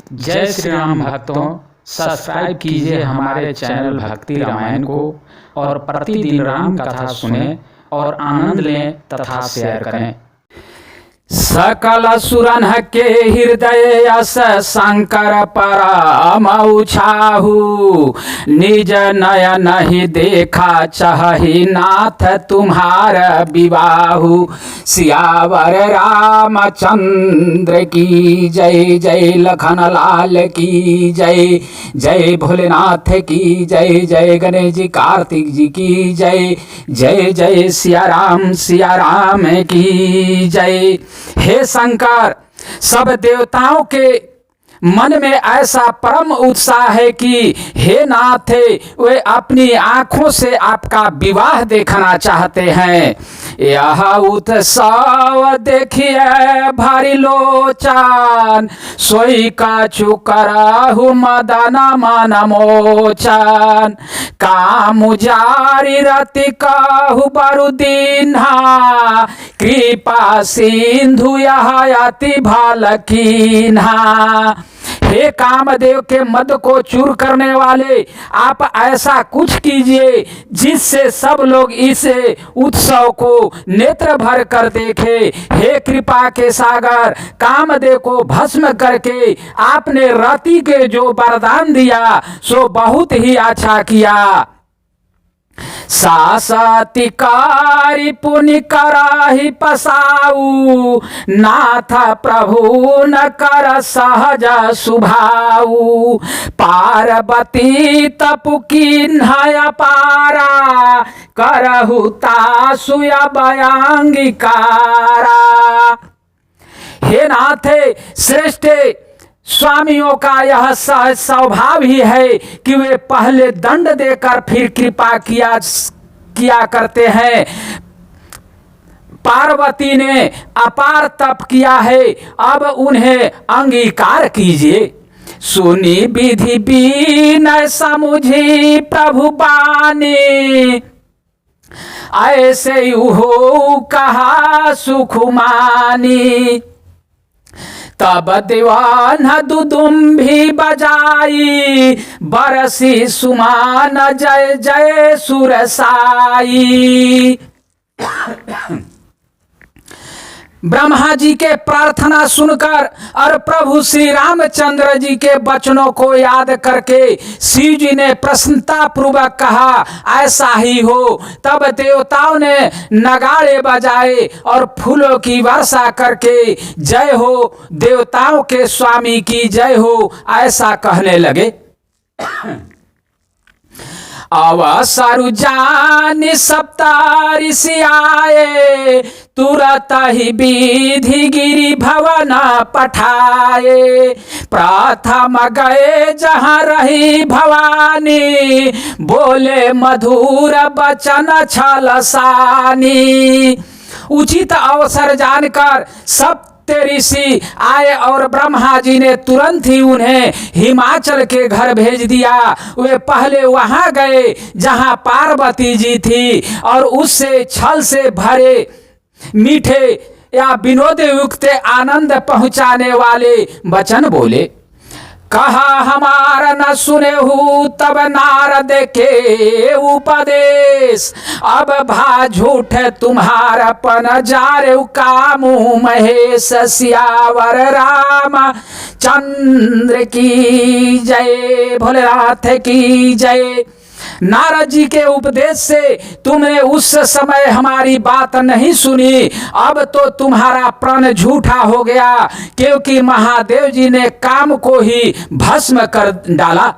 जय श्री राम भक्तों, सब्सक्राइब कीजिए हमारे चैनल भक्ति रामायण को और प्रतिदिन राम कथा सुने और आनंद लें तथा शेयर करें। सकल सुरन के हृदय यस शंकर परम उछाहु, निज नयन ही देखा चाहि नाथ तुम्हार विवाहु। सियावर रामचंद्र की जय, जय लखन लाल की जय, जय भोलेनाथ की जय, जय गणेश जी कार्तिक जी की जय, जय जय सिया राम की जय। हे शंकर, सब देवताओं के मन में ऐसा परम उत्साह है कि हे नाथ, वे अपनी आंखों से आपका विवाह देखना चाहते हैं। यह उत्सव देखिए भारी लोचन, सोई का चुकराहु मदन मन मोचन। काम जारी रति कहु बरु दीन्हा, कृपा सिंधु यह अति भालकीन्हा। हे कामदेव के मद को चूर करने वाले, आप ऐसा कुछ कीजिए जिससे सब लोग इस उत्सव को नेत्र भर कर देखे। हे कृपा के सागर, कामदेव को भस्म करके आपने रति के जो वरदान दिया सो बहुत ही अच्छा किया। सासतिकारी पुनि कराहि पसाऊ, नाथ प्रभु न कर सहज सुभाऊ। पार्वती तपु किन्हय पारा, करहु तासु अभयांगिकारा। हे नाथ, श्रेष्ठ स्वामियों का यह स्वभाव ही है कि वे पहले दंड देकर फिर कृपा किया करते हैं। पार्वती ने अपार तप किया है, अब उन्हें अंगीकार कीजिए। सुनी विधि बीन समुझी प्रभु बानी, ऐसे हो कहा सुखमानी। तब दीवान दुदुम्भी बजाई, बरसी सुमान जय जय सुरसाई। ब्रह्मा जी के प्रार्थना सुनकर और प्रभु श्री रामचंद्र जी के वचनों को याद करके शिव जी ने प्रसन्नता पूर्वक कहा, ऐसा ही हो। तब देवताओं ने नगाड़े बजाए और फूलों की वर्षा करके जय हो देवताओं के स्वामी की जय हो ऐसा कहने लगे। अवसर जानि सप्तऋषि आए, तुरत ही विधि गिरि भवन पठाए। प्रथम गए जहाँ रही भवानी, बोले मधुर बचन छलसानी। उचित अवसर जानकर सब ऋषि आए और ब्रह्मा जी ने तुरंत ही उन्हें हिमाचल के घर भेज दिया। वे पहले वहां गए जहां पार्वती जी थी और उससे छल से भरे मीठे या विनोद युक्त आनंद पहुंचाने वाले वचन बोले। कहा हमारा न सुने हूँ तब नारद के उपदेश, अब भा झूठ तुम्हारा पन जारे कामू महेश। सियावर राम चंद्र की जय, भोलेनाथ की जय। नारद जी के उपदेश से तुमने उस समय हमारी बात नहीं सुनी, अब तो तुम्हारा प्रण झूठा हो गया, क्योंकि महादेव जी ने काम को ही भस्म कर डाला।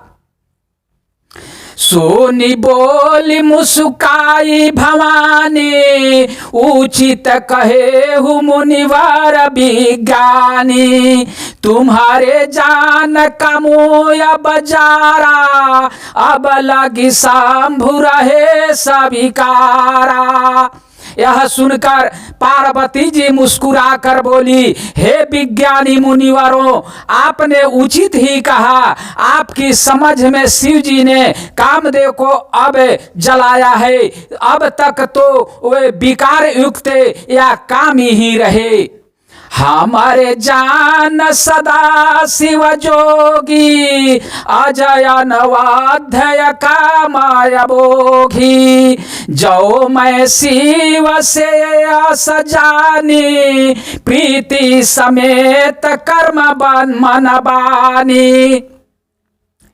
सोनी बोली मुस्काई भवानी, उचित कहे हूँ मुनिवर विज्ञानी। तुम्हारे जान कमोय बजारा, अब लगी शंभु रहे सविकारा। यह सुनकर पार्वती जी मुस्कुरा कर बोली, हे विज्ञानी मुनिवरों, आपने उचित ही कहा। आपकी समझ में शिव जी ने कामदेव को अब जलाया है, अब तक तो वे विकार युक्त या कामी ही रहे। हमारे जान सदा शिव जोगी, अजय नवाध्याय कामाय भोगी। जो मैं शिव से आस जानी, प्रीति समेत कर्म बन मन बानी।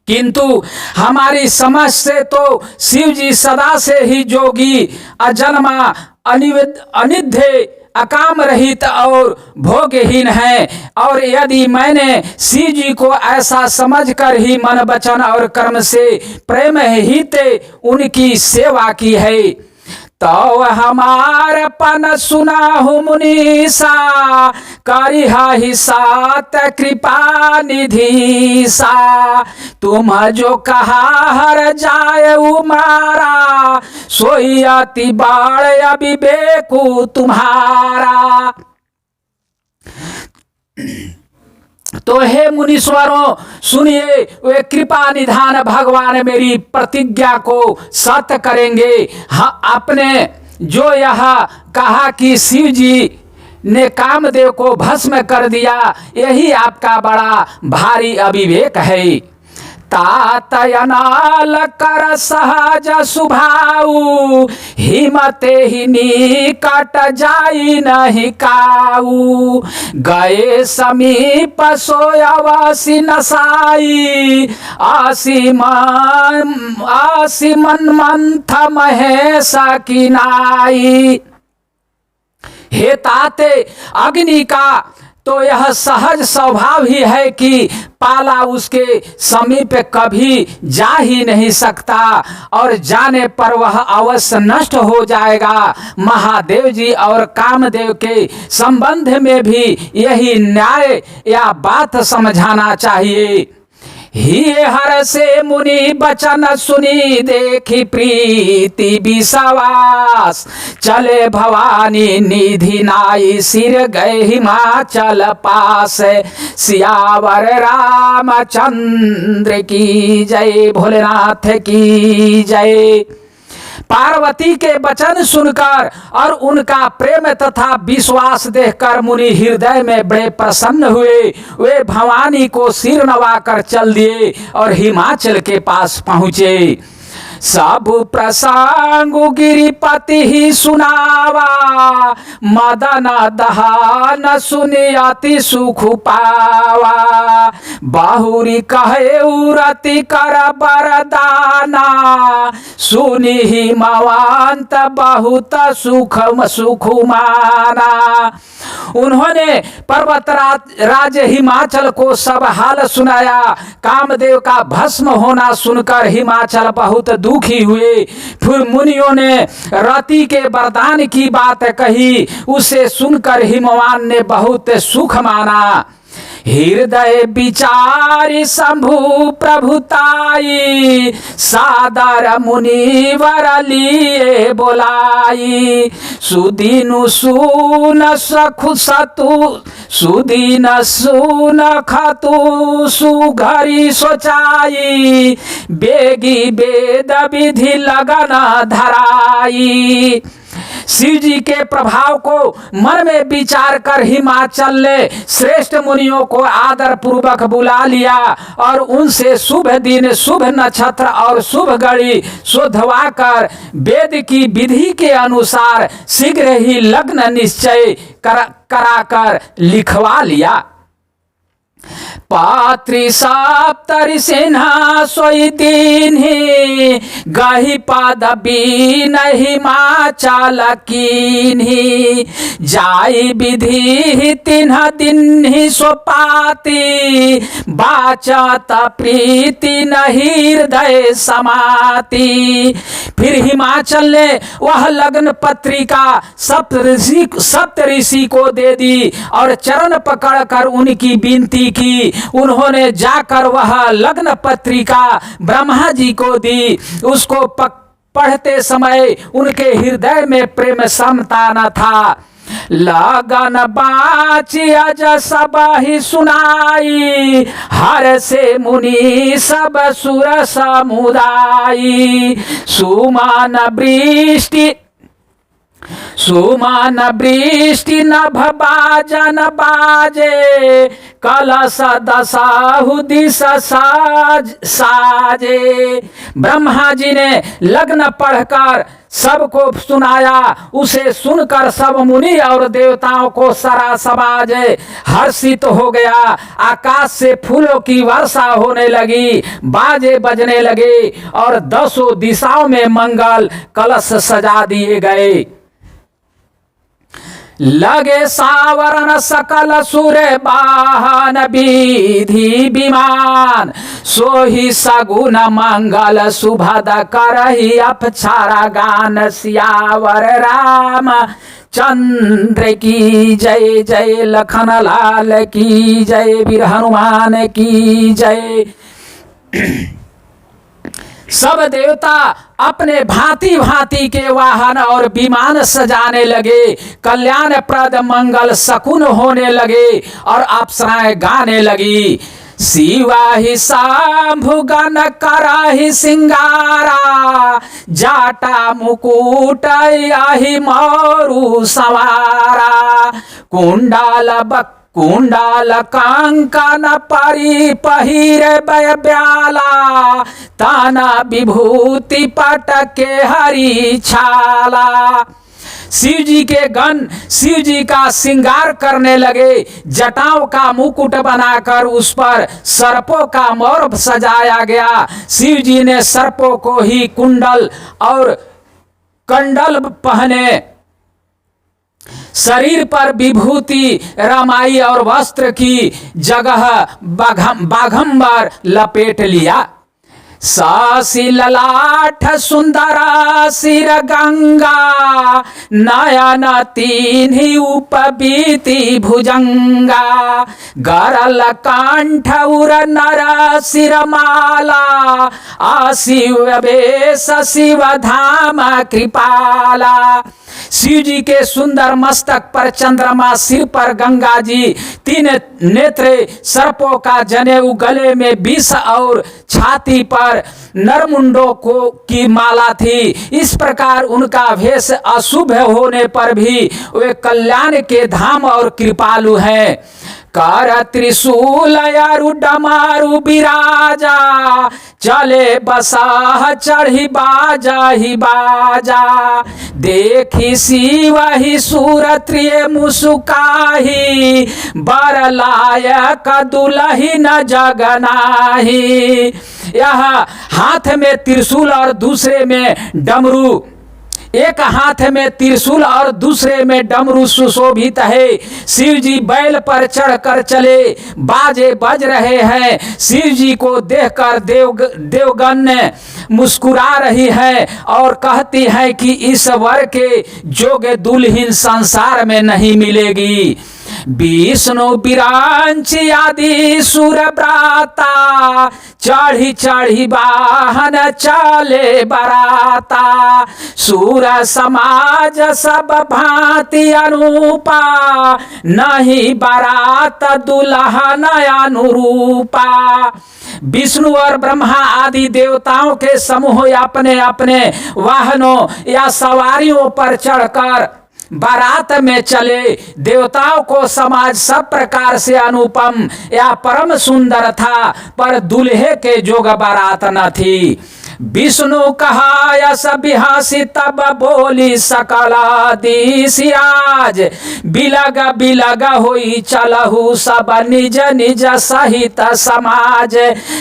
किंतु हमारी समझ से तो शिव जी सदा से ही जोगी, अजन्मा, अनिध्य, अकाम रहित और भोगहीन है। और यदि मैंने शिव जी को ऐसा समझकर ही मन वचन और कर्म से प्रेम हित उनकी सेवा की है, तो हमार पन सुनाहु मुनीसा, करिहा ही सात कृपा निधीसा। तुम जो कहा हर जाए उमारा, सोई अति बाढ़ अविवेकु तुम्हारा। तो हे मुनीश्वरों सुनिए, वे कृपा निधान भगवान मेरी प्रतिज्ञा को सत्य करेंगे। हाँ, आपने जो यह कहा कि शिव जी ने कामदेव को भस्म कर दिया, यही आपका बड़ा भारी अविवेक है। तातयनाल कर सहज सुभाऊ, हिमते ही निकट जाई नहीं काऊ। गए समीप सोयवसी नसाई, आसी मन मंथ महेश किनाई। हे ताते, अग्नि का तो यह सहज स्वभाव ही है कि पाला उसके समीप कभी जा ही नहीं सकता, और जाने पर वह अवश्य नष्ट हो जाएगा। महादेव जी और कामदेव के संबंध में भी यही न्याय या बात समझाना चाहिए। ही हर से मुनि बचन सुनी, देखी प्रीति विश्वास। चले भवानी निधि नाई, सिर गए हिमाचल पास। सियावर रामचंद्र की जय, भोलेनाथ की जय। पार्वती के वचन सुनकर और उनका प्रेम तथा विश्वास देखकर मुनि हृदय में बड़े प्रसन्न हुए। वे भवानी को सिर नवाकर चल दिए और हिमाचल के पास पहुँचे। सब प्रसंग गिरिपति ही सुनावा, मदन दहान सुनि अति सुख पावा। बाहुरी कहे उरति कर बरदाना, सुनि हिमवंत बहुत सुख माना। उन्होंने पर्वत राज हिमाचल को सब हाल सुनाया। कामदेव का भस्म होना सुनकर हिमाचल बहुत दुखी हुए। फिर मुनियों ने रति के वरदान की बात कही, उसे सुनकर हिमवान ने बहुत सुख माना। हृदय विचारी शंभु प्रभुताई, सादर मुनिवर लिए बोलाई। सुदीनु सुन सखु सतु, सुदीन सुन खतु सुघरी सोचाई। बेगी वेद विधि लगन धराई। शिव जी के प्रभाव को मन में विचार कर हिमाचल ने श्रेष्ठ मुनियों को आदर पूर्वक बुला लिया और उनसे शुभ दिन, शुभ नक्षत्र और शुभ घड़ी शोधवा कर वेद की विधि के अनुसार शीघ्र ही लग्न निश्चय कराकर लिखवा लिया। पात्री सप्तरी सिन्हा सोई दीन्ही, गही पदवी नहीं हिमाचल कीन्ही। जाई विधि तिन्ह दिन ही सोपाती, बाचत प्रीति नहीं हृदय समाती। फिर हिमाचल ने वह लग्न पत्रिका सप्त ऋषि को दे दी और चरण पकड़कर उनकी विनती की। उन्होंने जाकर वह लग्न पत्रिका ब्रह्मा जी को दी। उसको पढ़ते समय उनके हृदय में प्रेम समता न था। लगन बाची अज सब ही सुनाई, हर से मुनि सब सुर समुदाई। सुमन सुमन वृष्टि नभ बाजन बाजे, कलश दसाहु दिस साजे। ब्रह्मा जी ने लग्न पढ़कर सबको सुनाया, उसे सुनकर सब मुनि और देवताओं को सारा समाज हर्षित हो गया। आकाश से फूलों की वर्षा होने लगी, बाजे बजने लगे और 10 दिशाओं में मंगल कलश सजा दिए गए। लगे सावरण सकल सुर वाहन विधि विमान, सोही सगुन मंगल सुभद करहि अपछारा गान। सियावर राम चंद्र की जय जय, लखन लाल की जय, वीर हनुमान की जय। सब देवता अपने भांति भांति के वाहन और विमान सजाने लगे, कल्याण प्रद मंगल शकुन होने लगे और अप्सराएं गाने लगी। शिवा ही शंभु गण करहि सिंगारा, जाटा मुकुट आहि मोरु सवारा। कुंडाल कंकन परी पहिरे ब्याला, ताना विभूति पटके हरी छाला। शिव जी के गण शिव जी का श्रृंगार करने लगे, जटाओं का मुकुट बनाकर उस पर सर्पों का मोर सजाया गया। शिव जी ने सर्पों को ही कुंडल और कंडल पहने, शरीर पर विभूति रमाई और वस्त्र की जगह बाघंबर लपेट लिया। सासी ललाठ सुंदरा सिर गंगा, नयन तीन्ही उपबीति भुजंगा। गरल कंठ उर नर सिरमाला, आशिव वेश शिव धाम कृपाला। शिव जी के सुंदर मस्तक पर चंद्रमा, सिर पर गंगा जी, 3 नेत्र, सर्पों का जनेऊ गले में विष और छाती पर नरमुंडों को की माला थी। इस प्रकार उनका वेश अशुभ होने पर भी वे कल्याण के धाम और कृपालु हैं। कर त्रिशूल अरु डमरु बिराजा, चले बसाह चढ़ी बाजा ही बाजा। देखी शिव ही सूरत्रिय मुसुकाही, बर लायक दुलहिन जगनाही। यह हाथ में त्रिशूल और दूसरे में डमरू, एक हाथ में त्रिशूल और दूसरे में डमरू सुशोभित है। शिव जी बैल पर चढ़कर चले, बाजे बज रहे हैं। शिव जी को देखकर देवगण मुस्कुरा रही है और कहती है कि इस वर के जोगे दुल्हन संसार में नहीं मिलेगी। विष्णु विरांच आदि सुर ब्राता, चढ़ी चढ़ी वाहन चले बराता। सुर समाज सब भांति अनुपा, नहीं बारात दुल्हन अनुरूपा। विष्णु और ब्रह्मा आदि देवताओं के समूह अपने अपने वाहनों या सवारियों पर चढ़कर बारात में चले। देवताओं को समाज सब प्रकार से अनुपम या परम सुंदर था, पर दूल्हे के जोग बारात न थी। विष्णु कहा यस बिहासी, तब बोली सकलादि सिराज। बिलग बिलग होई चलहु सब निज निज सहित समाज।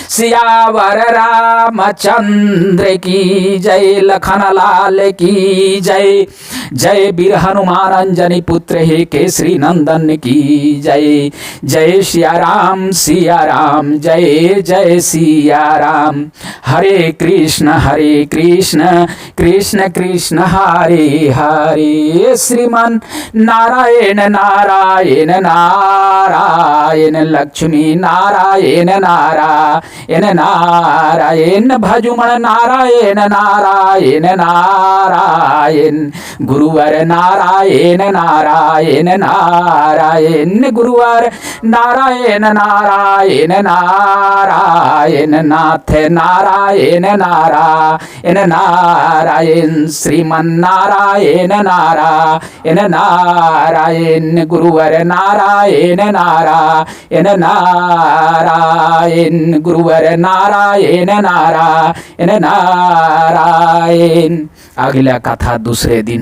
सियावर रामचंद्र की जय, लखन लाल की जय। जय वीर हनुमान अंजनी पुत्र हे केसरी नंदन की जय। जय सिया राम जय जय सिया राम। हरे कृष्ण कृष्ण कृष्ण हरे हरे। श्रीमन नारायण नारायण नारायण, लक्ष्मी नारायण नारायण नारायण। भजुमन नारायण नारायण नारायण, गुरुवर नारायण नारायण नारायण। गुरुवर नारायण नारायण नारायण, नाथ नारायण नारायण। नारायण नारायण श्रीमन्नारायण नारायण नारायण गुरुवर नारायण नारायण नारायण गुरुवर नारायण नारायण नारायण। अगला कथा दूसरे दिन।